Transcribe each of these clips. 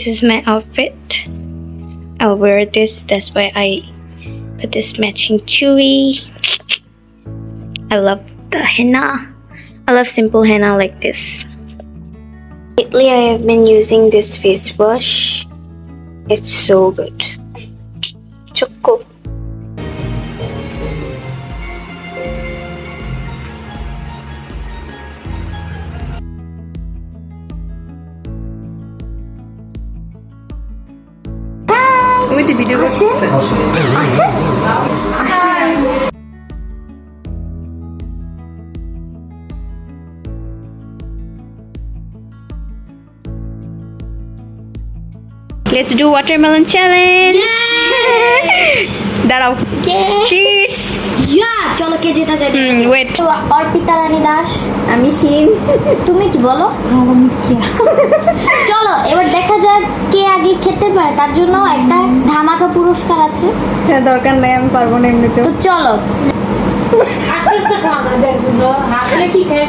this is my outfit. I'll wear this. That's why I put this matching chewy. I love the henna. I love simple henna like this. Lately, I have been using this face wash. It's so good. Choco. With the video Let's do watermelon challenge. দাঁড়াও Cheers. চলো কে জেতা যায় Wait. Arpita রানী দাস, আমি শিন, তুমি কি বলো? চলো এবার দেখা যাক কে আগে খেতে পারে, তার জন্য একটা ধামাকা পুরস্কার আছে। দরকার নাই, আমি পারবো না এমনিতে। তো চলো আস্তে আস্তে খাওয়া দেখুন তো হাসলে কি খায়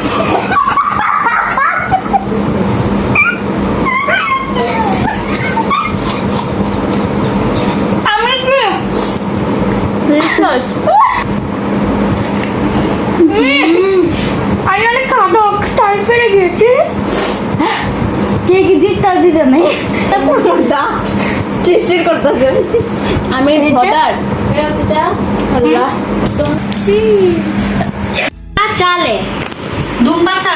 আমি অনেক খাদক টাইট করে গেছি। কে কি জিততে জিতে নেই চেষ্টা করতেছেন। আমি ভদার আল্লাহ চালে দুম বাচ্চা